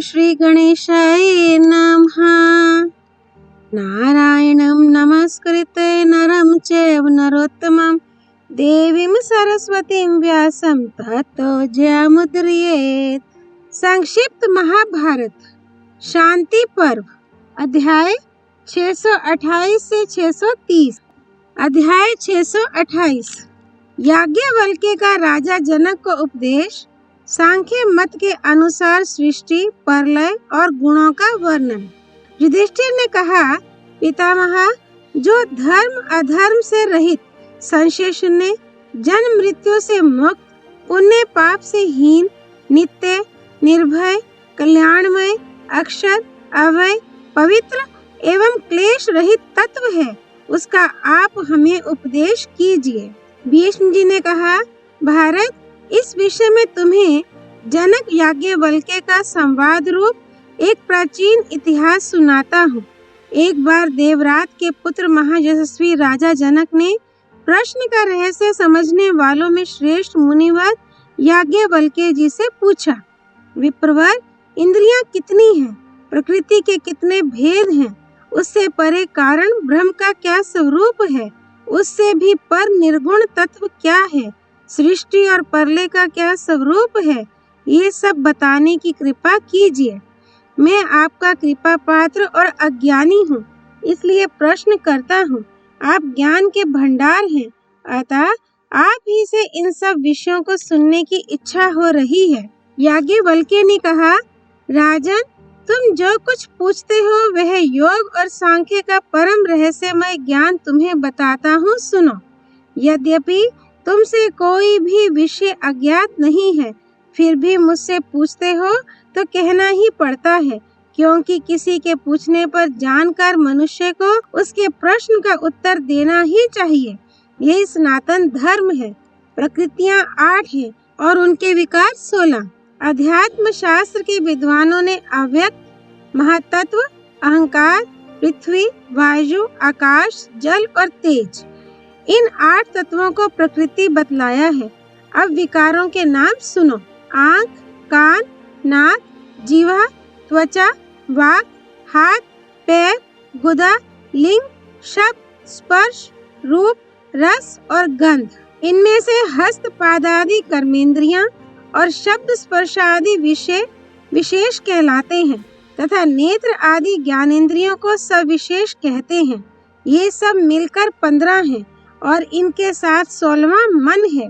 श्री गणेशाय नमः। नारायणं नमस्कृत्य नरं चैव नरोत्तमं देवीं सरस्वतीं व्यासं ततो जयमुदीरयेत्। संक्षिप्त महाभारत शांति पर्व अध्याय 628 से 630। अध्याय 628 याज्ञवल्क्य का राजा जनक को उपदेश, सांख्य मत के अनुसार सृष्टि, प्रलय और गुणों का वर्णन। युधिष्ठिर ने कहा, पितामह, जो धर्म अधर्म से रहित, संशय शून्य, जन्म मृत्यु से मुक्त, पुण्य पाप से हीन, नित्य, निर्भय, कल्याणमय, अक्षर, अभय, पवित्र एवं क्लेश रहित तत्व है, उसका आप हमें उपदेश कीजिए। भीष्म जी ने कहा, भारत, इस विषय में तुम्हें जनक याज्ञवल्क्य का संवाद रूप एक प्राचीन इतिहास सुनाता हूँ। एक बार देवरात के पुत्र महायशस्वी राजा जनक ने प्रश्न का रहस्य समझने वालों में श्रेष्ठ मुनिवर याज्ञवल्क्य जी से पूछा, विप्रवर, इंद्रियां कितनी हैं? प्रकृति के कितने भेद हैं? उससे परे कारण ब्रह्म का क्या स्वरूप है? उससे भी पर निर्गुण तत्व क्या है? सृष्टि और प्रलय का क्या स्वरूप है? ये सब बताने की कृपा कीजिए। मैं आपका कृपा पात्र और अज्ञानी हूँ, इसलिए प्रश्न करता हूँ। आप ज्ञान के भंडार हैं, अतः आप ही से इन सब विषयों को सुनने की इच्छा हो रही है। याज्ञवल्क्य ने कहा, राजन, तुम जो कुछ पूछते हो वह योग और सांख्य का परम रहस्यमय ज्ञान तुम्हें बताता हूँ, सुनो। यद्यपि तुमसे कोई भी विषय अज्ञात नहीं है, फिर भी मुझसे पूछते हो तो कहना ही पड़ता है, क्योंकि किसी के पूछने पर जानकर मनुष्य को उसके प्रश्न का उत्तर देना ही चाहिए। यही सनातन धर्म है। प्रकृतियां 8 हैं और उनके विकार 16। अध्यात्म शास्त्र के विद्वानों ने अव्यक्त, महातत्व, अहंकार, पृथ्वी, वायु, आकाश, जल और तेज, इन 8 तत्वों को प्रकृति बतलाया है। अब विकारों के नाम सुनो। आँख, कान, नाक, जीवा, त्वचा, वाक, हाथ, पैर, गुदा, लिंग, शब्द, स्पर्श, रूप, रस और गंध। इनमें से हस्त पादादि कर्मेंद्रियां और शब्द स्पर्शादि विषय विशेष कहलाते हैं तथा नेत्र आदि ज्ञानेंद्रियों को सविशेष कहते हैं। ये सब मिलकर 15 हैं और इनके साथ 16वां मन है।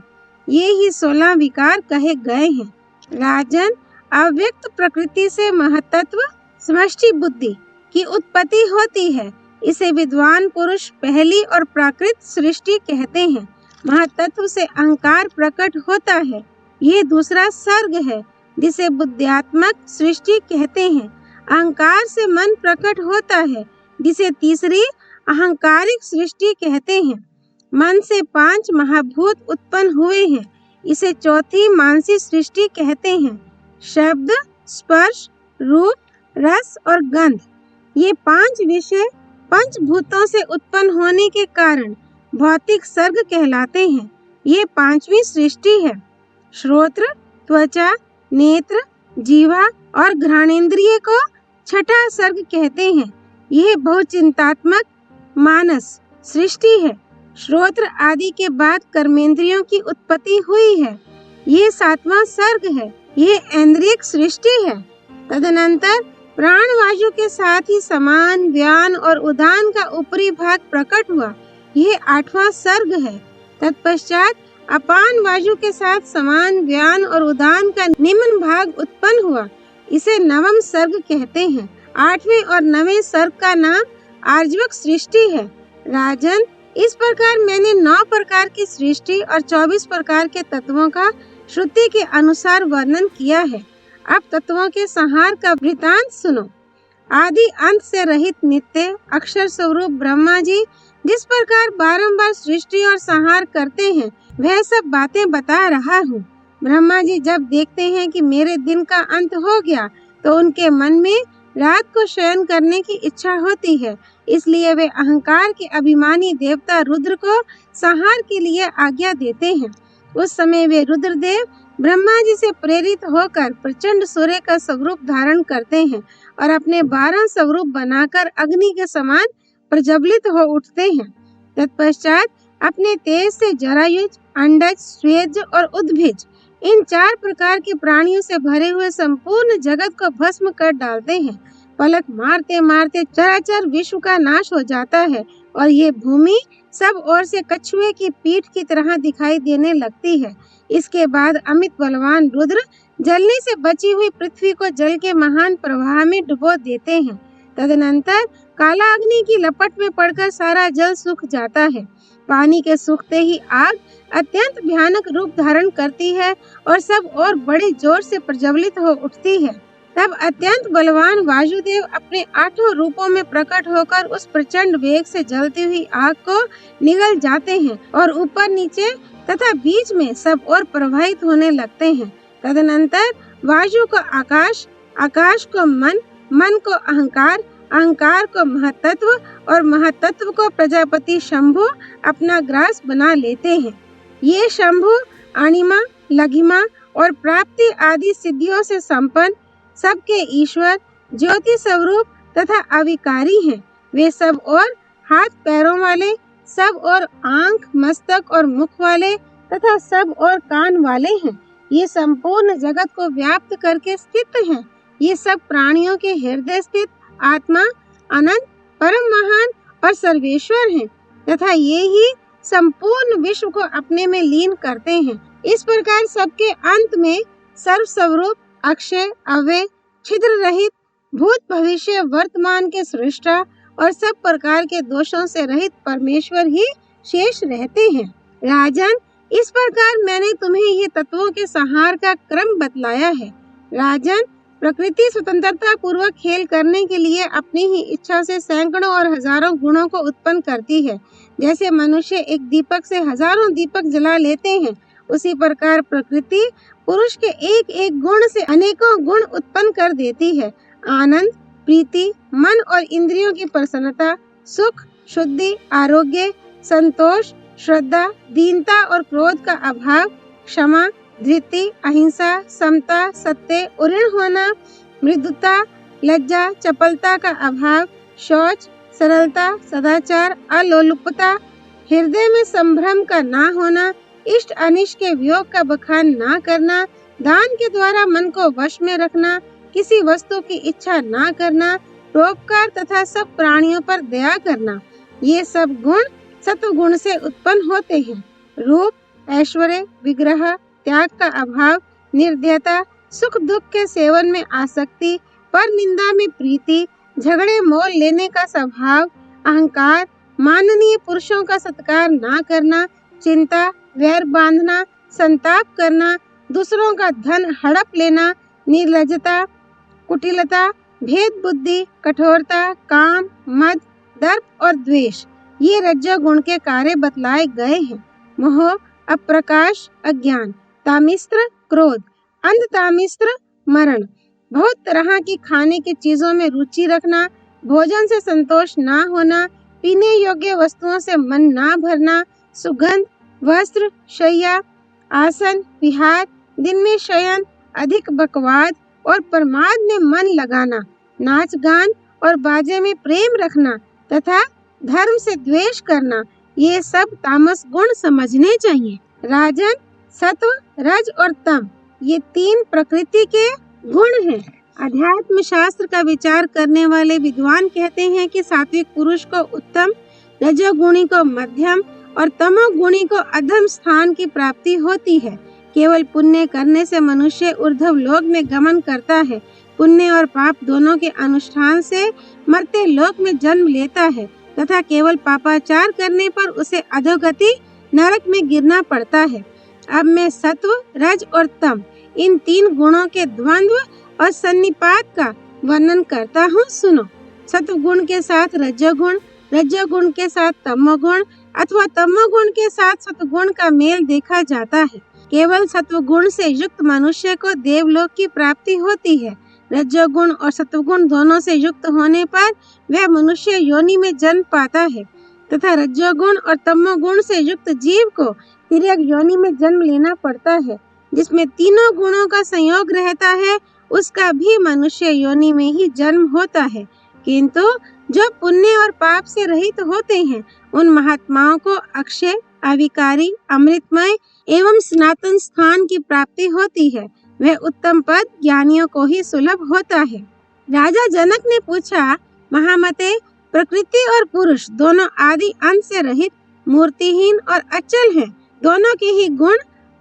ये ही 16 विकार कहे गए हैं। राजन, अव्यक्त प्रकृति से महतत्व समष्टि बुद्धि की उत्पत्ति होती है। इसे विद्वान पुरुष पहली और प्राकृत सृष्टि कहते हैं। महतत्व से अहंकार प्रकट होता है। ये दूसरा सर्ग है, जिसे बुद्ध्यात्मक सृष्टि कहते हैं। अहंकार से मन प्रकट होता है, जिसे तीसरी अहंकारिक सृष्टि कहते हैं। मन से 5 महाभूत उत्पन्न हुए हैं, इसे चौथी मानसी सृष्टि कहते हैं। शब्द, स्पर्श, रूप, रस और गंध, ये 5 विषय पंचभूतों से उत्पन्न होने के कारण भौतिक सर्ग कहलाते हैं। ये 5वीं सृष्टि है। श्रोत्र, त्वचा, नेत्र, जीवा और घ्राणेंद्रिय को छठा सर्ग कहते हैं। यह बहुचिंतात्मक मानस सृष्टि है। श्रोत्र आदि के बाद कर्मेंद्रियों की उत्पत्ति हुई है। ये 7वां सर्ग है। यह ऐन्द्रियक सृष्टि है। तदनंतर प्राण वायु के साथ ही समान, व्यान और उदान का ऊपरी भाग प्रकट हुआ। यह 8वां सर्ग है। तत्पश्चात अपान वायु के साथ समान, व्यान और उदान का निम्न भाग उत्पन्न हुआ। इसे 9वां सर्ग कहते हैं। 8वें और 9वें सर्ग का नाम आर्जवक सृष्टि है। राजन, इस प्रकार मैंने 9 प्रकार की सृष्टि और 24 प्रकार के तत्वों का श्रुति के अनुसार वर्णन किया है। अब तत्वों के संहार का वृतांत सुनो। आदि अंत से रहित नित्य अक्षर स्वरूप ब्रह्मा जी जिस प्रकार बारंबार सृष्टि और संहार करते हैं, वह सब बातें बता रहा हूँ। ब्रह्मा जी जब देखते हैं कि मेरे दिन का अंत हो गया, तो उनके मन में रात को शयन करने की इच्छा होती है। इसलिए वे अहंकार के अभिमानी देवता रुद्र को संहार के लिए आज्ञा देते हैं। उस समय वे रुद्रदेव ब्रह्मा जी से प्रेरित होकर प्रचंड सूर्य का स्वरूप धारण करते हैं और अपने 12 स्वरूप बनाकर अग्नि के समान प्रज्वलित हो उठते हैं। तत्पश्चात अपने तेज से जरायुज, अंडज, स्वेज और उद्भिज इन 4 प्रकार के प्राणियों से भरे हुए संपूर्ण जगत को भस्म कर डालते हैं। पलक मारते मारते चराचर विश्व का नाश हो जाता है और ये भूमि सब ओर से कछुए की पीठ की तरह दिखाई देने लगती है। इसके बाद अमित बलवान रुद्र जलने से बची हुई पृथ्वी को जल के महान प्रवाह में डुबो देते हैं। तदनंतर काला अग्नि की लपट में पड़कर सारा जल सूख जाता है। पानी के सूखते ही आग अत्यंत भयानक रूप धारण करती है और सब और बड़े जोर से प्रज्वलित हो उठती है। तब अत्यंत बलवान वायुदेव अपने 8 रूपों में प्रकट होकर उस प्रचंड वेग से जलती हुई आग को निगल जाते हैं और ऊपर नीचे तथा बीच में सब और प्रवाहित होने लगते हैं। तदनंतर वायु को आकाश, आकाश को मन, मन को अहंकार, अहंकार को महतत्व और महतत्व को प्रजापति शंभु अपना ग्रास बना लेते हैं। ये शंभु अणिमा, लघिमा और प्राप्ति आदि सिद्धियों से संपन्न सबके ईश्वर, ज्योति स्वरूप तथा अविकारी हैं। वे सब और हाथ पैरों वाले, सब और आंख, मस्तक और मुख वाले तथा सब और कान वाले हैं। ये संपूर्ण जगत को व्याप्त करके स्थित हैं। ये सब प्राणियों के हृदय स्थित आत्मा अनंत, परम महान और सर्वेश्वर हैं तथा ये ही संपूर्ण विश्व को अपने में लीन करते हैं। इस प्रकार सबके अंत में सर्व स्वरूप, अक्षय, अव्यय, छिद्र रहित, भूत भविष्य वर्तमान के सृष्टा और सब प्रकार के दोषों से रहित परमेश्वर ही शेष रहते हैं। राजन, इस प्रकार मैंने तुम्हें ये तत्वों के संहार का क्रम बतलाया है। राजन, प्रकृति स्वतंत्रता पूर्वक खेल करने के लिए अपनी ही इच्छा से सैकड़ों और हजारों गुणों को उत्पन्न करती है। जैसे मनुष्य एक दीपक से हजारों दीपक जला लेते हैं, उसी प्रकार प्रकृति पुरुष के एक एक गुण से अनेकों गुण उत्पन्न कर देती है। आनंद, प्रीति, मन और इंद्रियों की प्रसन्नता, सुख, शुद्धि, आरोग्य, संतोष, श्रद्धा, दीनता और क्रोध का अभाव, क्षमा, धृति, अहिंसा, समता, सत्य, उऋण होना, मृदुता, लज्जा, चपलता का अभाव, शौच, सरलता, सदाचार, अलोलुपता, हृदय में संभ्रम का ना होना, इष्ट अनिष्ट के वियोग का बखान ना करना, दान के द्वारा मन को वश में रखना, किसी वस्तु की इच्छा ना करना, परोपकार तथा सब प्राणियों पर दया करना, ये सब गुण सत्व गुण से उत्पन्न होते हैं। रूप, ऐश्वर्य, विग्रह, त्याग का अभाव, निर्दयता, सुख दुख के सेवन में आसक्ति, पर निंदा में प्रीति, झगड़े मोल लेने का स्वभाव, अहंकार, माननीय पुरुषों का सत्कार ना करना, चिंता, वैर बांधना, संताप करना, दूसरों का धन हड़प लेना, निर्लज्जता, कुटिलता, भेद बुद्धि, कठोरता, काम, मद, दर्प और द्वेष, ये रज्जोगुण के कार्य बतलाए गए हैं। मोह, अप्रकाश, अज्ञान, तामिस्त्र, क्रोध, अंधतामिस्त्र, मरण, बहुत तरह की खाने की चीजों में रुचि रखना, भोजन से संतोष ना होना, पीने योग्य वस्तुओं से मन ना भरना, सुगंध, वस्त्र, शैया, आसन, विहार, दिन में शयन, अधिक बकवाद और प्रमाद में मन लगाना, नाच गान और बाजे में प्रेम रखना तथा धर्म से द्वेष करना, ये सब तामस गुण समझने चाहिए। राजन, सत्व, रज और तम, ये 3 प्रकृति के गुण हैं। अध्यात्म शास्त्र का विचार करने वाले विद्वान कहते हैं कि सात्विक पुरुष को उत्तम, रजोगुणी को मध्यम और तमोगुणी को अधम स्थान की प्राप्ति होती है। केवल पुण्य करने से मनुष्य ऊर्ध्व लोक में गमन करता है। पुण्य और पाप दोनों के अनुष्ठान से मर्त्य लोक में जन्म लेता है तथा केवल पापाचार करने पर उसे अधोगति नरक में गिरना पड़ता है। अब मैं सत्व, रज और तम, इन 3 गुणों के द्वंद्व और सन्निपात का वर्णन करता हूँ, सुनो। सत्व गुण के साथ रजोगुण, रजोगुण के साथ तमोगुण अथवा तमोगुण के साथ सत्वगुण का मेल देखा जाता है। केवल सत्वगुण से युक्त मनुष्य को देवलोक की प्राप्ति होती है। रजोगुण और सत्वगुण दोनों से युक्त होने पर वह मनुष्य योनि में जन्म पाता है तथा रजोगुण और तमोगुण से युक्त जीव को तिर्यक योनि में जन्म लेना पड़ता है। जिसमें तीनों गुणों का संयोग रहता है, उसका भी मनुष्य योनि में ही जन्म होता है। किंतु जो पुण्य और पाप से रहित होते हैं, उन महात्माओं को अक्षय, अविकारी, अमृतमय एवं सनातन स्थान की प्राप्ति होती है। वह उत्तम पद ज्ञानियों को ही सुलभ होता है। राजा जनक ने पूछा, महामते, प्रकृति और पुरुष दोनों आदि अंत से रहित, मूर्तिहीन और अचल हैं। दोनों के ही गुण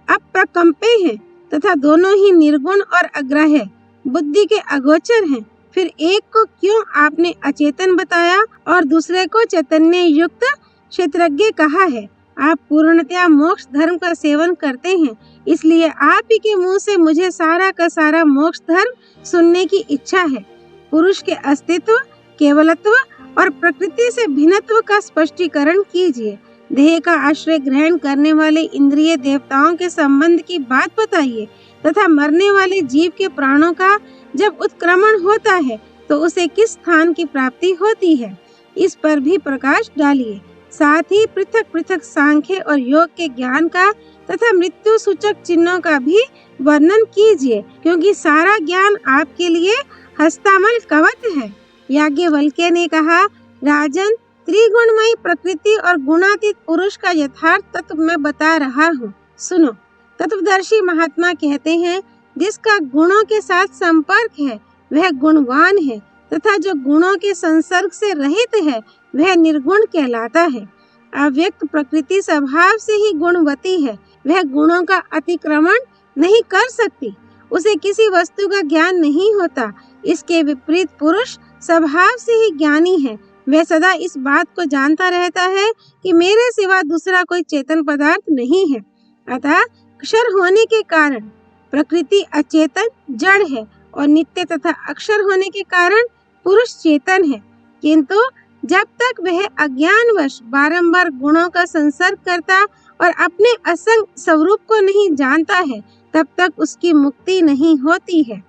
अप्रकंपे हैं तथा दोनों ही निर्गुण और अग्राह्य, बुद्धि के अगोचर हैं। फिर एक को क्यों आपने अचेतन बताया और दूसरे को चैतन्य युक्त क्षेत्रज्ञ कहा है? आप पूर्णतया मोक्ष धर्म का सेवन करते हैं, इसलिए आप ही के मुंह से मुझे सारा का सारा मोक्ष धर्म सुनने की इच्छा है। पुरुष के अस्तित्व, केवलत्व और प्रकृति से भिन्नत्व का स्पष्टीकरण कीजिए। देह का आश्रय ग्रहण करने वाले इंद्रिय देवताओं के संबंध की बात बताइए तथा मरने वाले जीव के प्राणों का जब उत्क्रमण होता है तो उसे किस स्थान की प्राप्ति होती है, इस पर भी प्रकाश डालिए। साथ ही पृथक पृथक सांख्य और योग के ज्ञान का तथा मृत्यु सूचक चिन्हों का भी वर्णन कीजिए, क्योंकि सारा ज्ञान आपके लिए हस्तामल कवच है। याज्ञवल्क्य ने कहा, राजन, त्रिगुणमयी प्रकृति और गुणातीत पुरुष का यथार्थ तत्व मैं बता रहा हूँ, सुनो। तत्वदर्शी महात्मा कहते हैं, जिसका गुणों के साथ संपर्क है वह गुणवान है तथा जो गुणों के संसर्ग से रहित है वह निर्गुण कहलाता है। अव्यक्त प्रकृति स्वभाव से ही गुणवती है, वह गुणों का अतिक्रमण नहीं कर सकती, उसे किसी वस्तु का ज्ञान नहीं होता। इसके विपरीत पुरुष स्वभाव से ही ज्ञानी है, वह सदा इस बात को जानता रहता है कि मेरे सिवा दूसरा कोई चेतन पदार्थ नहीं है। अतः अक्षर होने के कारण प्रकृति अचेतन जड़ है और नित्य तथा अक्षर होने के कारण पुरुष चेतन है। किंतु जब तक वह अज्ञानवश बारंबार गुणों का संसर्ग करता और अपने असंग स्वरूप को नहीं जानता है, तब तक उसकी मुक्ति नहीं होती है।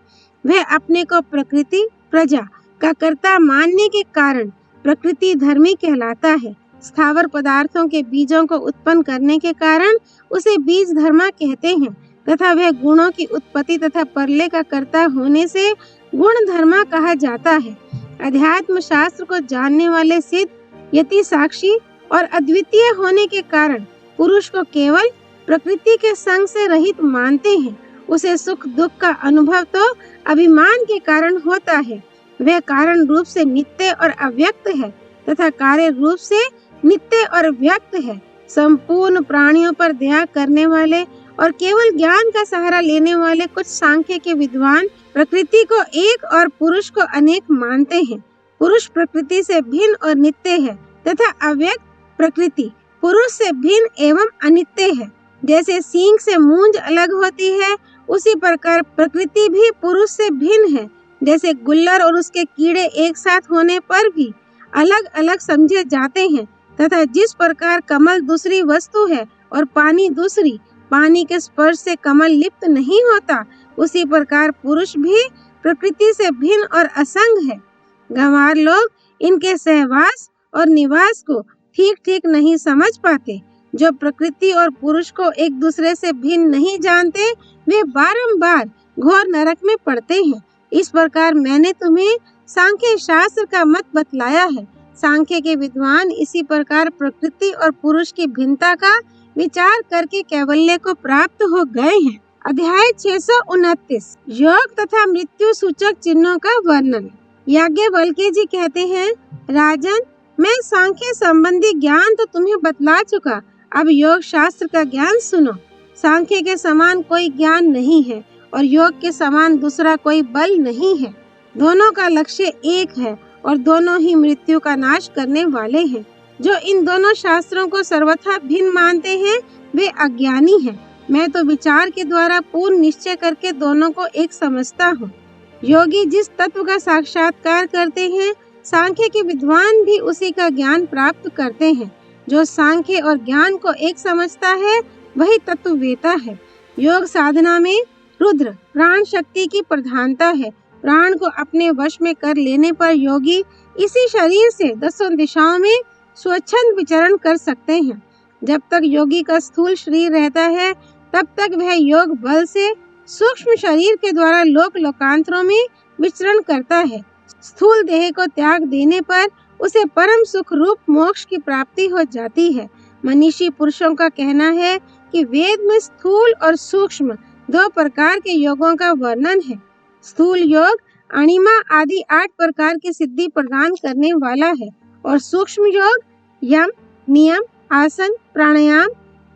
वह अपने को प्रकृति प्रजा का कर्ता मानने के कारण प्रकृति धर्मी कहलाता है। स्थावर पदार्थों के बीजों को उत्पन्न करने के कारण उसे बीज धर्मा कहते हैं तथा वह गुणों की उत्पत्ति तथा परले का कर्ता होने से गुण धर्मा कहा जाता है। अध्यात्म शास्त्र को जानने वाले सिद्ध, यति साक्षी और अद्वितीय होने के कारण पुरुष को केवल प्रकृति के संग से रहित मानते हैं। उसे सुख दुख का अनुभव तो अभिमान के कारण होता है। वह कारण रूप से नित्य और अव्यक्त है तथा कार्य रूप से नित्य और व्यक्त है। संपूर्ण प्राणियों पर दया करने वाले और केवल ज्ञान का सहारा लेने वाले कुछ सांख्य के विद्वान प्रकृति को एक और पुरुष को अनेक मानते हैं। पुरुष प्रकृति से भिन्न और नित्य है तथा अव्यक्त प्रकृति पुरुष से भिन्न एवं अनित्य है। जैसे सींग से मूंज अलग होती है, उसी प्रकार प्रकृति भी पुरुष से भिन्न है। जैसे गुल्लर और उसके कीड़े एक साथ होने पर भी अलग अलग समझे जाते हैं तथा जिस प्रकार कमल दूसरी वस्तु है और पानी दूसरी, पानी के स्पर्श से कमल लिप्त नहीं होता, उसी प्रकार पुरुष भी प्रकृति से भिन्न और असंग है। गंवार लोग इनके सहवास और निवास को ठीक ठीक नहीं समझ पाते। जो प्रकृति और पुरुष को एक दूसरे से भिन्न नहीं जानते, वे बारंबार घोर नरक में पड़ते हैं। इस प्रकार मैंने तुम्हें सांख्य शास्त्र का मत बतलाया है। सांख्य के विद्वान इसी प्रकार प्रकृति और पुरुष की भिन्नता का विचार करके कैवल्य को प्राप्त हो गए हैं। अध्याय 629 योग तथा मृत्यु सूचक चिन्हों का वर्णन। याज्ञवल्क्य जी कहते हैं, राजन, मैं सांख्य संबंधी ज्ञान तो तुम्हें बतला चुका, अब योग शास्त्र का ज्ञान सुनो। सांख्य के समान कोई ज्ञान नहीं है और योग के समान दूसरा कोई बल नहीं है। दोनों का लक्ष्य एक है और दोनों ही मृत्यु का नाश करने वाले हैं। जो इन दोनों शास्त्रों को सर्वथा भिन्न मानते हैं, वे अज्ञानी हैं। मैं तो विचार के द्वारा पूर्ण निश्चय करके दोनों को एक समझता हूँ। योगी जिस तत्व का साक्षात्कार करते हैं, सांख्य के विद्वान भी उसी का ज्ञान प्राप्त करते हैं। जो सांख्य और ज्ञान को एक समझता है, वही तत्ववेता है। योग साधना में रुद्र प्राण शक्ति की प्रधानता है। प्राण को अपने वश में कर लेने पर योगी इसी शरीर से 10 दिशाओं में स्वच्छंद विचरण कर सकते हैं। जब तक योगी का स्थूल शरीर रहता है, तब तक वह योग बल से सूक्ष्म शरीर के द्वारा लोक लोकांतरों में विचरण करता है। स्थूल देह को त्याग देने पर उसे परम सुख रूप मोक्ष की प्राप्ति हो जाती है। मनीषी पुरुषों का कहना है कि वेद में स्थूल और सूक्ष्म 2 प्रकार के योगों का वर्णन है। स्थूल योग अणिमा आदि 8 प्रकार की सिद्धि प्रदान करने वाला है और सूक्ष्म योग यम, नियम, आसन, प्राणायाम,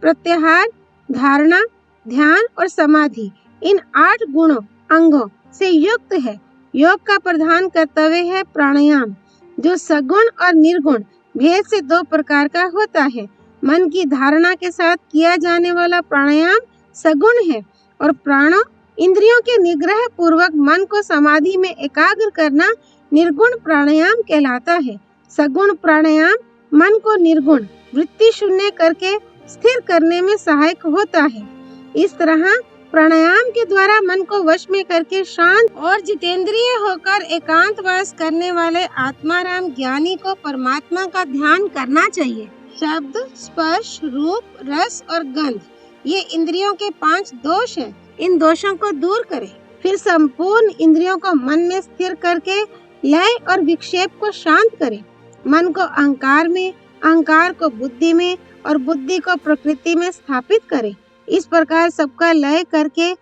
प्रत्याहार, धारणा, ध्यान और समाधि इन 8 गुणों अंगों से युक्त है। योग का प्रधान कर्तव्य है प्राणायाम, जो सगुण और निर्गुण भेद से 2 प्रकार का होता है। मन की धारणा के साथ किया जाने वाला प्राणायाम सगुण है और प्राणों इंद्रियों के निग्रह पूर्वक मन को समाधि में एकाग्र करना निर्गुण प्राणायाम कहलाता है। सगुण प्राणायाम मन को निर्गुण वृत्ति शून्य करके स्थिर करने में सहायक होता है। इस तरह प्राणायाम के द्वारा मन को वश में करके शांत और जितेंद्रिय होकर एकांतवास करने वाले आत्माराम ज्ञानी को परमात्मा का ध्यान करना चाहिए। शब्द, स्पर्श, रूप, रस और गंध ये इंद्रियों के 5 दोष हैं। इन दोषों को दूर करें, फिर संपूर्ण इंद्रियों को मन में स्थिर करके लय और विक्षेप को शांत करें। मन को अहंकार में, अहंकार को बुद्धि में और बुद्धि को प्रकृति में स्थापित करें। इस प्रकार सबका लय करके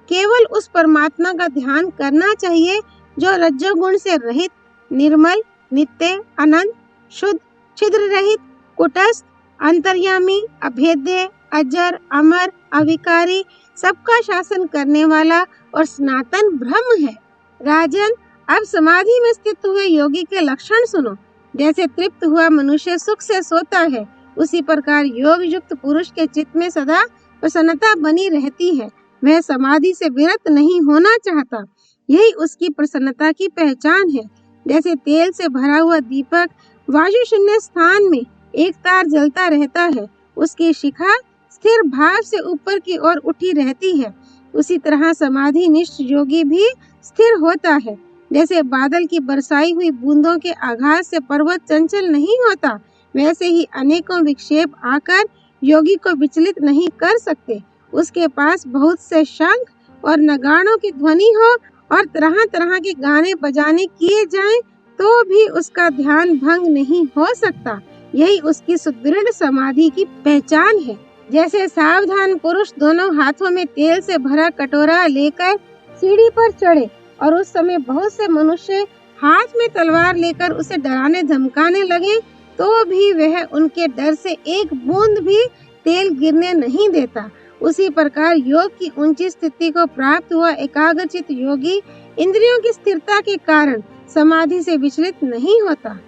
केवल उस परमात्मा का ध्यान करना चाहिए जो रज्जोगुण से रहित, निर्मल, नित्य, अनंत, शुद्ध, छिद्र रहित, कुटस्थ, अंतर्यामी, अभेद्य, अजर, अमर, अविकारी, सबका शासन करने वाला और सनातन ब्रह्म है। राजन, अब समाधि में स्थित हुए योगी के लक्षण सुनो। जैसे तृप्त हुआ मनुष्य सुख से सोता है, उसी प्रकार योग युक्त पुरुष के चित्त में सदा प्रसन्नता बनी रहती है। वह समाधि से विरत नहीं होना चाहता, यही उसकी प्रसन्नता की पहचान है। जैसे तेल से भरा हुआ दीपक वायु शून्य स्थान में एक तार जलता रहता है, उसकी शिखा स्थिर भाव से ऊपर की ओर उठी रहती है, उसी तरह समाधि निष्ठ योगी भी स्थिर होता है। जैसे बादल की बरसाई हुई बूंदों के आघात से पर्वत चंचल नहीं होता, वैसे ही अनेकों विक्षेप आकर योगी को विचलित नहीं कर सकते। उसके पास बहुत से शंख और नगाड़ों की ध्वनि हो और तरह तरह के गाने बजाने किए जाएं, तो भी उसका ध्यान भंग नहीं हो सकता। यही उसकी सुदृढ़ समाधि की पहचान है। जैसे सावधान पुरुष दोनों हाथों में तेल से भरा कटोरा लेकर सीढ़ी पर चढ़े और उस समय बहुत से मनुष्य हाथ में तलवार लेकर उसे डराने धमकाने लगे, तो भी वह उनके डर से एक बूंद भी तेल गिरने नहीं देता। उसी प्रकार योग की ऊंची स्थिति को प्राप्त हुआ एकाग्रचित योगी इंद्रियों की स्थिरता के कारण समाधि से विचलित नहीं होता।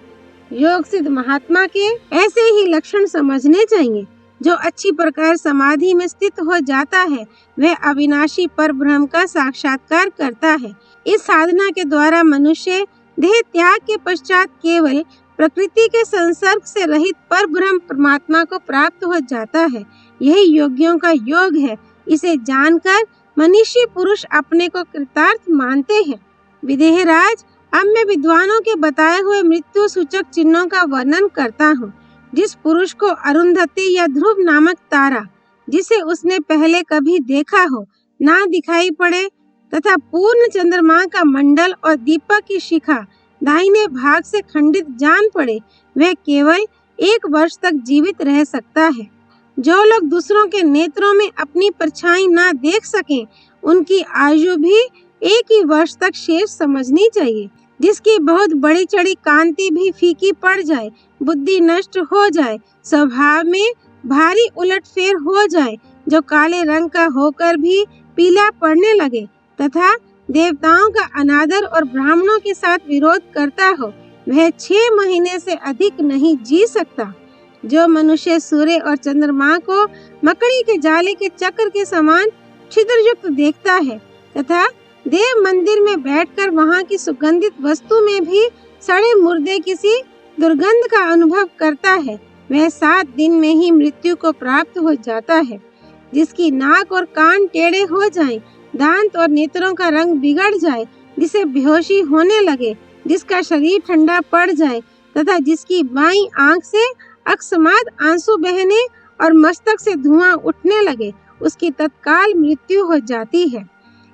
योग सिद्ध महात्मा के ऐसे ही लक्षण समझने चाहिए। जो अच्छी प्रकार समाधि में स्थित हो जाता है, वह अविनाशी पर ब्रह्म का साक्षात्कार करता है। इस साधना के द्वारा मनुष्य देह त्याग के पश्चात केवल प्रकृति के संसर्ग से रहित पर ब्रह्म परमात्मा को प्राप्त हो जाता है। यही योगियों का योग है। इसे जानकर मनीषी पुरुष अपने को कृतार्थ मानते हैं। विदेहराज, अब मैं विद्वानों के बताए हुए मृत्यु सूचक चिन्हों का वर्णन करता हूँ। जिस पुरुष को अरुंधति या ध्रुव नामक तारा, जिसे उसने पहले कभी देखा हो, ना दिखाई पड़े तथा पूर्ण चंद्रमा का मंडल और दीपक की शिखा दाहिने भाग से खंडित जान पड़े, वह केवल 1 वर्ष तक जीवित रह सकता है। जो लोग दूसरों के नेत्रों में अपनी परछाई ना देख सकें, उनकी आयु भी 1 ही वर्ष तक शेष समझनी चाहिए। जिसकी बहुत बड़ी चढ़ी कांति भी फीकी पड़ जाए, बुद्धि नष्ट हो जाए, स्वभाव में भारी उलटफेर हो जाए, जो काले रंग का होकर भी पीला पड़ने लगे तथा देवताओं का अनादर और ब्राह्मणों के साथ विरोध करता हो, वह 6 महीने से अधिक नहीं जी सकता। जो मनुष्य सूर्य और चंद्रमा को मकड़ी के जाले के चक्र के समान छिद्रयुक्त देखता है तथा देव मंदिर में बैठकर वहां की सुगंधित वस्तु में भी सड़े मुर्दे किसी दुर्गंध का अनुभव करता है, वह 7 दिन में ही मृत्यु को प्राप्त हो जाता है। जिसकी नाक और कान टेढ़े हो जाएं, दांत और नेत्रों का रंग बिगड़ जाए, जिसे बेहोशी होने लगे, जिसका शरीर ठंडा पड़ जाए तथा जिसकी बाईं आंख से अकस्मात आंसू बहने और मस्तक से धुआं उठने लगे, उसकी तत्काल मृत्यु हो जाती है।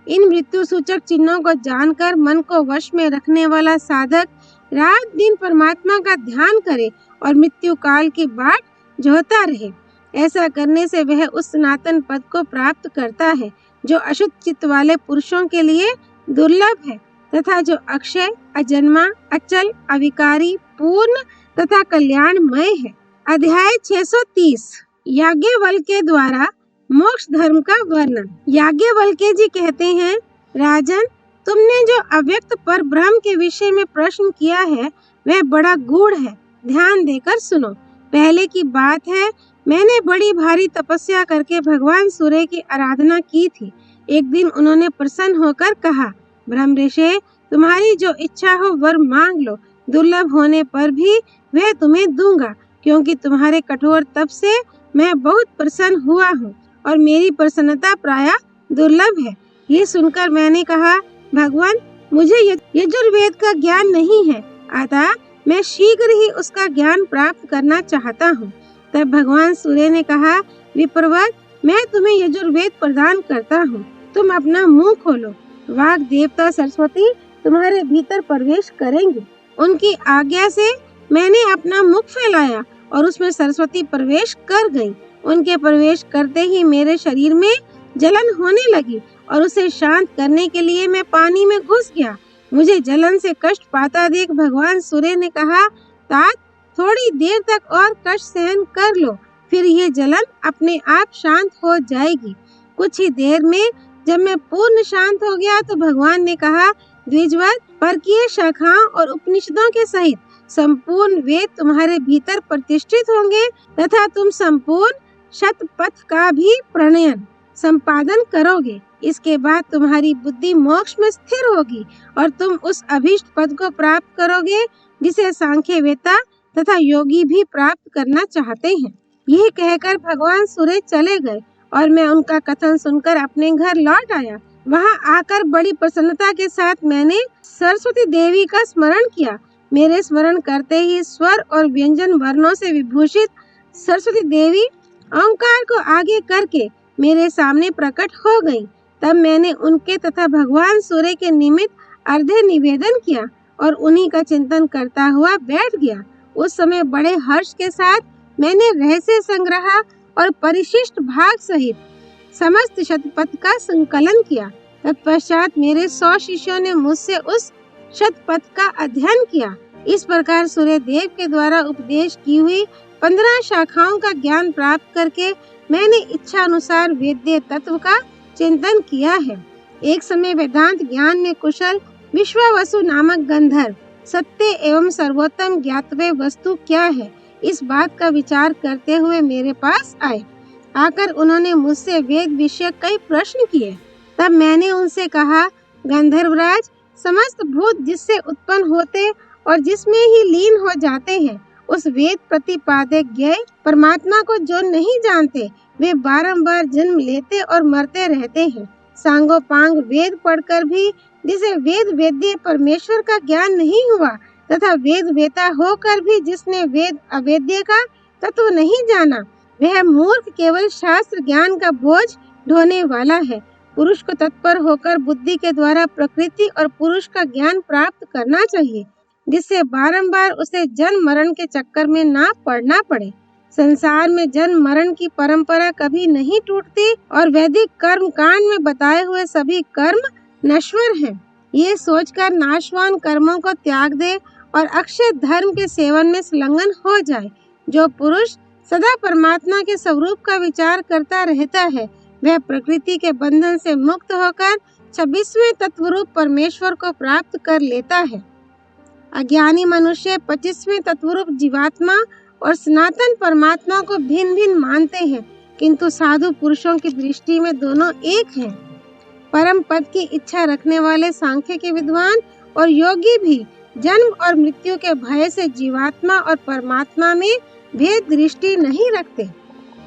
इन मृत्यु सूचक चिन्हों को जानकर मन को वश में रखने वाला साधक रात दिन परमात्मा का ध्यान करे और मृत्यु काल की बाट जोहता रहे। ऐसा करने से वह उस सनातन पद को प्राप्त करता है जो अशुद्ध चित्त वाले पुरुषों के लिए दुर्लभ है तथा जो अक्षय, अजन्मा, अचल, अविकारी, पूर्ण तथा कल्याणमय है। अध्याय 630 याज्ञवल्क्य द्वारा मोक्ष धर्म का वर्णन। याज्ञवल्क्य जी कहते हैं, राजन, तुमने जो अव्यक्त पर ब्रह्म के विषय में प्रश्न किया है वह बड़ा गूढ़ है। ध्यान देकर सुनो। पहले की बात है, मैंने बड़ी भारी तपस्या करके भगवान सूर्य की आराधना की थी। एक दिन उन्होंने प्रसन्न होकर कहा, ब्रह्म ऋषि, तुम्हारी जो इच्छा हो वर मांग लो, दुर्लभ होने पर भी वह तुम्हें दूंगा, क्योंकि तुम्हारे कठोर तप से मैं बहुत प्रसन्न हुआ हूँ और मेरी प्रसन्नता प्रायः दुर्लभ है। ये सुनकर मैंने कहा, भगवान, मुझे यजुर्वेद का ज्ञान नहीं है, अतः मैं शीघ्र ही उसका ज्ञान प्राप्त करना चाहता हूँ। तब भगवान सूर्य ने कहा, विप्रवर, मैं तुम्हें यजुर्वेद प्रदान करता हूँ, तुम अपना मुंह खोलो। वाग देवता सरस्वती तुम्हारे भीतर प्रवेश करेंगे। उनकी आज्ञा से मैंने अपना मुख फैलाया और उसमें सरस्वती प्रवेश कर गई। उनके प्रवेश करते ही मेरे शरीर में जलन होने लगी और उसे शांत करने के लिए मैं पानी में घुस गया। मुझे जलन से कष्ट पाता देख भगवान सूर्य ने कहा, तात, थोड़ी देर तक और कष्ट सहन कर लो, फिर ये जलन अपने आप शांत हो जाएगी। कुछ ही देर में जब मैं पूर्ण शांत हो गया तो भगवान ने कहा, द्विजवर, परकीय शाखाओं और उपनिषदों के सहित संपूर्ण वेद तुम्हारे भीतर प्रतिष्ठित होंगे तथा तुम संपूर्ण शतपथ का भी प्रणयन संपादन करोगे। इसके बाद तुम्हारी बुद्धि मोक्ष में स्थिर होगी और तुम उस अभीष्ट पद को प्राप्त करोगे जिसे सांख्यवेत्ता तथा योगी भी प्राप्त करना चाहते हैं। यह कहकर भगवान सूर्य चले गए और मैं उनका कथन सुनकर अपने घर लौट आया। वहां आकर बड़ी प्रसन्नता के साथ मैंने सरस्वती देवी का स्मरण किया। मेरे स्मरण करते ही स्वर और व्यंजन वर्णों से विभूषित सरस्वती देवी ओंकार को आगे करके मेरे सामने प्रकट हो गई। तब मैंने उनके तथा भगवान सूर्य के निमित्त अर्घ्य निवेदन किया और उन्हीं का चिंतन करता हुआ बैठ गया। उस समय बड़े हर्ष के साथ मैंने रहस्य संग्रह और परिशिष्ट भाग सहित समस्त शतपथ का संकलन किया। तत्पश्चात मेरे 100 शिष्यों ने मुझसे उस शतपथ का अध्ययन किया। इस प्रकार सूर्य देव के द्वारा उपदेश की हुई 15 शाखाओं का ज्ञान प्राप्त करके मैंने इच्छा अनुसार वेद्य तत्व का चिंतन किया है। एक समय वेदांत ज्ञान में कुशल विश्वावसु नामक गंधर्व सत्य एवं सर्वोत्तम ज्ञातव्य वस्तु क्या है, इस बात का विचार करते हुए मेरे पास आए। आकर उन्होंने मुझसे वेद विषय कई प्रश्न किए। तब मैंने उनसे कहा, गंधर्वराज, समस्त भूत जिससे उत्पन्न होते और जिसमें ही लीन हो जाते हैं, उस वेद प्रतिपादक ज्ञेय परमात्मा को जो नहीं जानते वे बारंबार जन्म लेते और मरते रहते हैं। सांगोपांग वेद पढ़कर भी जिसे वेद वेद्य परमेश्वर का ज्ञान नहीं हुआ तथा वेद वेता होकर भी जिसने वेद अवेद्य का तत्व नहीं जाना, वह मूर्ख केवल शास्त्र ज्ञान का बोझ ढोने वाला है। पुरुष को तत्पर होकर बुद्धि के द्वारा प्रकृति और पुरुष का ज्ञान प्राप्त करना चाहिए, जिससे बारंबार उसे जन्म मरण के चक्कर में ना पड़ना पड़े। संसार में जन्म मरण की परंपरा कभी नहीं टूटती और वैदिक कर्म कांड में बताए हुए सभी कर्म नश्वर हैं। ये सोचकर नाशवान कर्मों को त्याग दे और अक्षय धर्म के सेवन में संलग्न हो जाए। जो पुरुष सदा परमात्मा के स्वरूप का विचार करता रहता है, वह प्रकृति के बंधन से मुक्त होकर 26वें तत्वरूप परमेश्वर को प्राप्त कर लेता है। अज्ञानी मनुष्य 25वें तत्वरूप जीवात्मा और सनातन परमात्मा को भिन्न भिन्न मानते हैं, किंतु साधु पुरुषों की दृष्टि में दोनों एक हैं। परम पद की इच्छा रखने वाले सांख्य के विद्वान और योगी भी जन्म और मृत्यु के भय से जीवात्मा और परमात्मा में भेद दृष्टि नहीं रखते।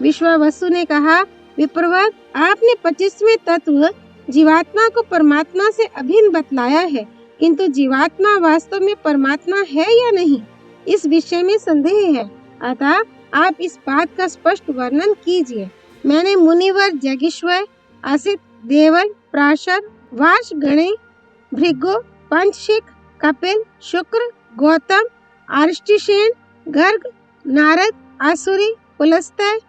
विश्वावसु ने कहा, विप्रवर, आपने 25वें तत्व जीवात्मा को परमात्मा से अभिन्न बतलाया है, किंतु जीवात्मा वास्तव में परमात्मा है या नहीं, इस विषय में संदेह है। अतः आप इस बात का स्पष्ट वर्णन कीजिए। मैंने मुनिवर जगीश्वर, असित, देवल, प्राशर, वार्ष, गणे, भृगु, पंचशिख, कपिल, शुक्र, गौतम, आर्ष्टिसेन, गर्ग, नारद, आसुरी, पुलस्त्य,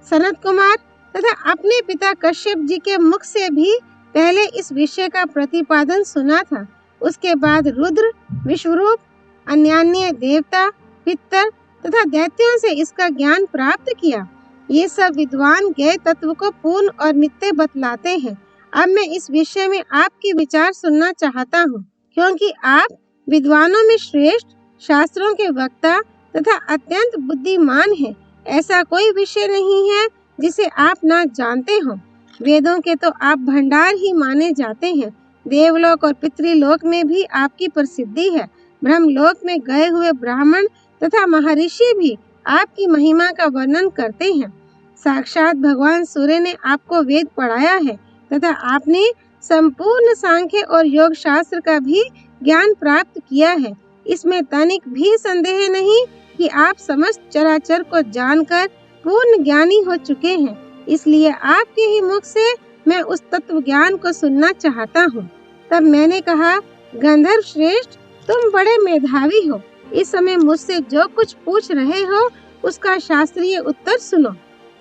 सनत कुमार तथा अपने पिता कश्यप जी के मुख से भी पहले इस विषय का प्रतिपादन सुना था। उसके बाद रुद्र, विश्वरूप, अन्यान्य देवता, पितर तथा दैत्यों से इसका ज्ञान प्राप्त किया। ये सब विद्वान ज्ञेय तत्व को पूर्ण और नित्य बतलाते हैं। अब मैं इस विषय में आपके विचार सुनना चाहता हूँ, क्योंकि आप विद्वानों में श्रेष्ठ, शास्त्रों के वक्ता तथा अत्यंत बुद्धिमान हैं। ऐसा कोई विषय नहीं है जिसे आप ना जानते हो। वेदों के तो आप भंडार ही माने जाते हैं। देवलोक और पितृलोक में भी आपकी प्रसिद्धि है। ब्रह्मलोक में गए हुए ब्राह्मण तथा महर्षि भी आपकी महिमा का वर्णन करते हैं। साक्षात भगवान सूर्य ने आपको वेद पढ़ाया है तथा आपने संपूर्ण सांख्य और योग शास्त्र का भी ज्ञान प्राप्त किया है। इसमें तनिक भी संदेह नहीं कि आप समस्त चराचर को जानकर पूर्ण ज्ञानी हो चुके हैं। इसलिए आपके ही मुख से मैं उस तत्व ज्ञान को सुनना चाहता हूँ। तब मैंने कहा, गंधर्व श्रेष्ठ, तुम बड़े मेधावी हो। इस समय मुझसे जो कुछ पूछ रहे हो उसका शास्त्रीय उत्तर सुनो।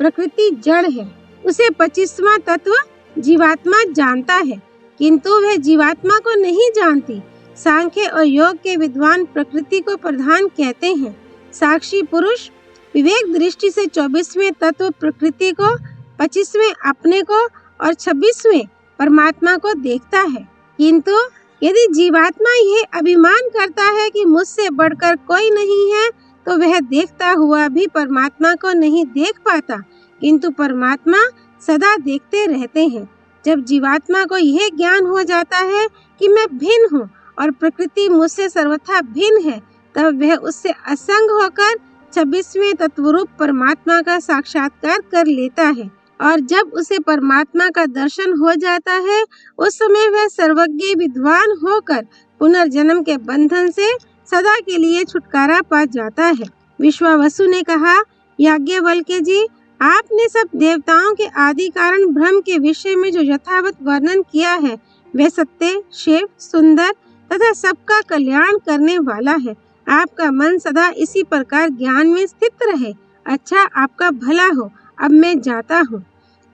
प्रकृति जड़ है, उसे 25वां तत्व जीवात्मा जानता है, किंतु वह जीवात्मा को नहीं जानती। सांख्य और योग के विद्वान प्रकृति को प्रधान कहते हैं। साक्षी पुरुष विवेक दृष्टि से 24वें तत्व प्रकृति को, 25वें अपने को और 26वें परमात्मा को देखता है। किंतु यदि जीवात्मा यह अभिमान करता है कि मुझसे बढ़कर कोई नहीं है, तो वह देखता हुआ भी परमात्मा को नहीं देख पाता, किंतु परमात्मा सदा देखते रहते हैं। जब जीवात्मा को यह ज्ञान हो जाता है कि मैं भिन्न हूँ और प्रकृति मुझसे सर्वथा भिन्न है, तब वह उससे असंग होकर 26वें तत्वरूप परमात्मा का साक्षात्कार कर लेता है। और जब उसे परमात्मा का दर्शन हो जाता है, उस समय वह सर्वज्ञ विद्वान होकर पुनर्जन्म के बंधन से सदा के लिए छुटकारा पा जाता है। विश्वावसु ने कहा, याज्ञवल्क्य जी, आपने सब देवताओं के आदि कारण ब्रह्म के विषय में जो यथावत वर्णन किया है, वह सत्य, शिव, सुंदर तथा सबका कल्याण करने वाला है। आपका मन सदा इसी प्रकार ज्ञान में स्थित रहे। अच्छा, आपका भला हो। अब मैं जाता हूँ।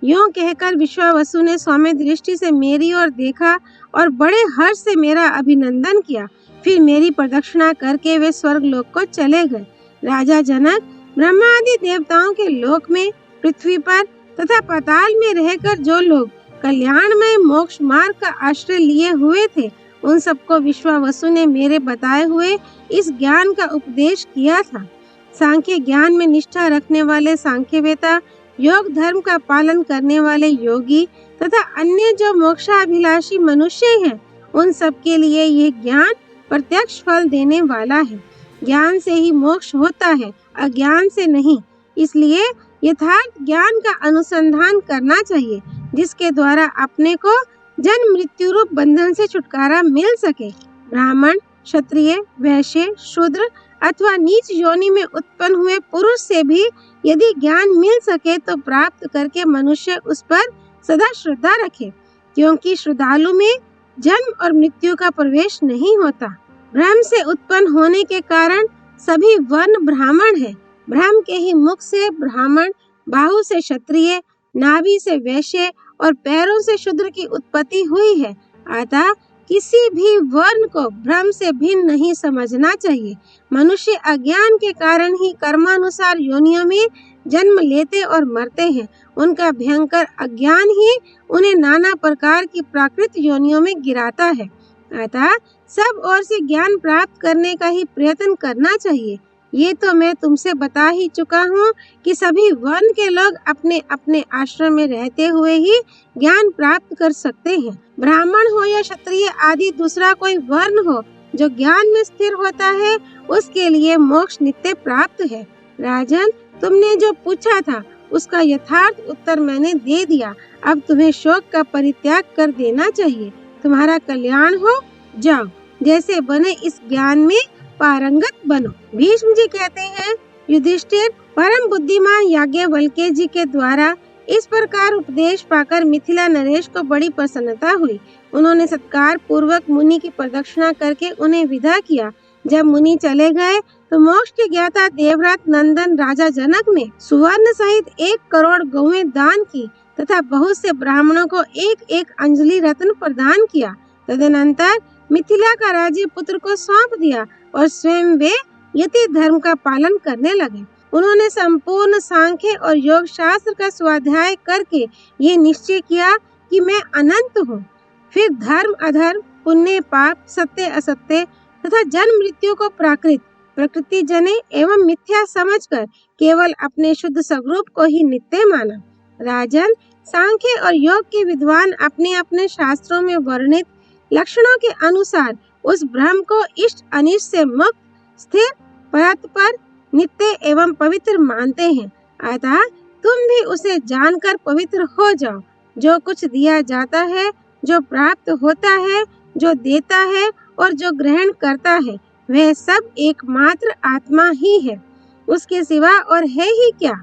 यूं कहकर विश्वावसु ने सौम्य दृष्टि से मेरी ओर देखा और बड़े हर्ष से मेरा अभिनंदन किया। फिर मेरी प्रदक्षिणा करके वे स्वर्ग लोक को चले गए। राजा जनक, ब्रह्मा आदि देवताओं के लोक में, पृथ्वी पर तथा पाताल में रहकर जो लोग कल्याणमय मोक्ष मार्ग का आश्रय लिए हुए थे, उन सबको विश्वावसु ने मेरे बताए हुए इस ज्ञान का उपदेश किया था। सांख्य ज्ञान में निष्ठा रखने वाले सांख्यवेता, योग धर्म का पालन करने वाले योगी तथा अन्य जो मोक्षाभिलाषी मनुष्य हैं, उन सब के लिए ये ज्ञान प्रत्यक्ष फल देने वाला है। ज्ञान से ही मोक्ष होता है, अज्ञान से नहीं। इसलिए यथार्थ ज्ञान का अनुसंधान करना चाहिए, जिसके द्वारा अपने को जन्म मृत्यु रूप बंधन से छुटकारा मिल सके। ब्राह्मण, क्षत्रिय, वैश्य, शूद्र अथवा नीच योनि में उत्पन्न हुए पुरुष से भी यदि ज्ञान मिल सके तो प्राप्त करके मनुष्य उस पर सदा श्रद्धा रखे, क्योंकि श्रद्धालु में जन्म और मृत्यु का प्रवेश नहीं होता। ब्रह्म से उत्पन्न होने के कारण सभी वर्ण ब्राह्मण है। ब्रह्म के ही मुख से ब्राह्मण, बाहु से क्षत्रिय, नाभि से वैश्य और पैरों से शूद्र की उत्पत्ति हुई है। अतः किसी भी वर्ण को ब्रह्म से भिन्न नहीं समझना चाहिए। मनुष्य अज्ञान के कारण ही कर्मानुसार योनियों में जन्म लेते और मरते हैं। उनका भयंकर अज्ञान ही उन्हें नाना प्रकार की प्राकृत योनियों में गिराता है। अतः सब ओर से ज्ञान प्राप्त करने का ही प्रयत्न करना चाहिए। ये तो मैं तुमसे बता ही चुका हूँ कि सभी वर्ण के लोग अपने अपने आश्रम में रहते हुए ही ज्ञान प्राप्त कर सकते हैं। ब्राह्मण हो या क्षत्रिय आदि दूसरा कोई वर्ण हो, जो ज्ञान में स्थिर होता है, उसके लिए मोक्ष नित्य प्राप्त है। राजन, तुमने जो पूछा था उसका यथार्थ उत्तर मैंने दे दिया। अब तुम्हें शोक का परित्याग कर देना चाहिए। तुम्हारा कल्याण हो। जाओ, जैसे बने इस ज्ञान में पारंगत बनो। भीष्म जी कहते हैं, युधिष्ठिर, परम बुद्धिमान याज्ञवल्क्य जी के द्वारा इस प्रकार उपदेश पाकर मिथिला नरेश को बड़ी प्रसन्नता हुई। उन्होंने सत्कार पूर्वक मुनि की प्रदक्षिणा करके उन्हें विदा किया। जब मुनि चले गए तो मोक्ष के ज्ञाता देवव्रत नंदन राजा जनक ने सुवर्ण सहित 1 करोड़ गौएं दान की तथा बहुत से ब्राह्मणों को 1-1 अंजलि रत्न प्रदान किया। तदनंतर मिथिला का राज्य पुत्र को सौंप दिया और स्वयं वे यति धर्म का पालन करने लगे। उन्होंने संपूर्ण सांख्य और योग शास्त्र का स्वाध्याय करके ये निश्चय किया कि मैं अनंत हूँ। फिर धर्म अधर्म, पुण्य पाप, सत्य असत्य तथा जन्म मृत्यु को प्राकृत, प्रकृति जने एवं मिथ्या समझकर केवल अपने शुद्ध स्वरूप को ही नित्य माना। राजन, सांख्य और योग के विद्वान अपने अपने शास्त्रों में वर्णित लक्षणों के अनुसार उस ब्रह्म को इष्ट अनिष्ट से मुक्त, स्थिर, परात्पर, नित्य एवं पवित्र मानते हैं। अतः तुम भी उसे जानकर पवित्र हो जाओ। जो कुछ दिया जाता है, जो प्राप्त होता है, जो देता है और जो ग्रहण करता है, वह सब एकमात्र आत्मा ही है। उसके सिवा और है ही क्या?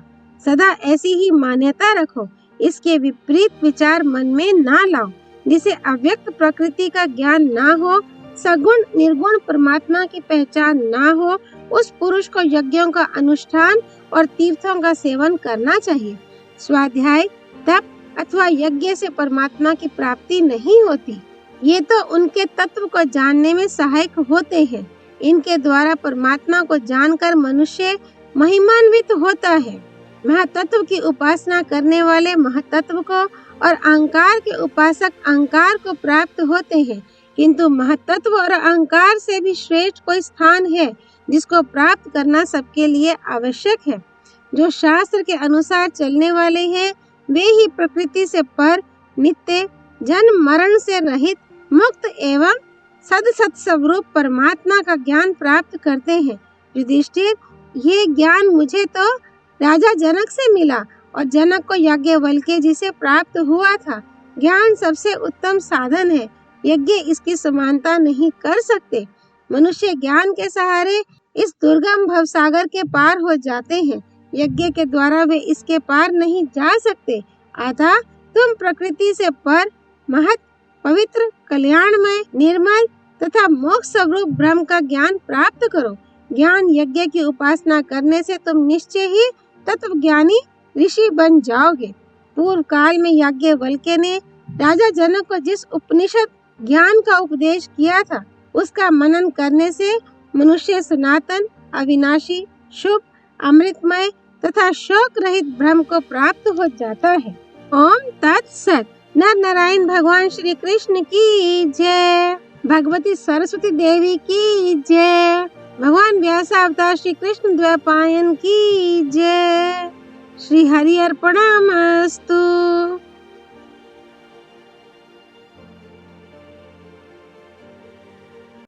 सदा ऐसी ही मान्यता रखो। इसके विपरीत विचार मन में ना लाओ। जिसे अव्यक्त प्रकृति का ज्ञान ना हो, सगुण निर्गुण परमात्मा की पहचान ना हो, उस पुरुष को यज्ञों का अनुष्ठान और तीर्थों का सेवन करना चाहिए। स्वाध्याय, तप अथवा यज्ञ से परमात्मा की प्राप्ति नहीं होती। ये तो उनके तत्व को जानने में सहायक होते हैं। इनके द्वारा परमात्मा को जानकर मनुष्य महिमान्वित होता है। महातत्व की उपासना करने वाले महातत्व को और अहंकार के उपासक अहंकार को प्राप्त होते हैं। किंतु महतत्व और अहंकार से भी श्रेष्ठ कोई स्थान है जिसको प्राप्त करना सबके लिए आवश्यक है। जो शास्त्र के अनुसार चलने वाले हैं वे ही प्रकृति से पर, नित्य, जन्म मरण से रहित, मुक्त एवं सद स्वरूप परमात्मा का ज्ञान प्राप्त करते हैं। युधिष्ठिर, ये ज्ञान मुझे तो राजा जनक से मिला और जनक को याज्ञवल्क्य जी से प्राप्त हुआ था। ज्ञान सबसे उत्तम साधन है। यज्ञ इसकी समानता नहीं कर सकते। मनुष्य ज्ञान के सहारे इस दुर्गम भवसागर के पार हो जाते हैं। यज्ञ के द्वारा वे इसके पार नहीं जा सकते। अतः तुम प्रकृति से पर, महत, पवित्र, कल्याणमय, निर्मल तथा मोक्ष स्वरूप ब्रह्म का ज्ञान प्राप्त करो। ज्ञान यज्ञ की उपासना करने से तुम निश्चय ही तत्वज्ञानी ऋषि बन जाओगे। पूर्व काल में याज्ञवल्क्य ने राजा जनक को जिस उपनिषद ज्ञान का उपदेश किया था, उसका मनन करने से मनुष्य सनातन, अविनाशी, शुभ, अमृतमय तथा शोक रहित ब्रह्म को प्राप्त हो जाता है। ओम तत्सत। नर नारायण भगवान श्री कृष्ण की जय। भगवती सरस्वती देवी की जय। भगवान व्यास अवतार श्री कृष्ण द्वैपायन की जय। श्री हरि अर्पणमस्तु।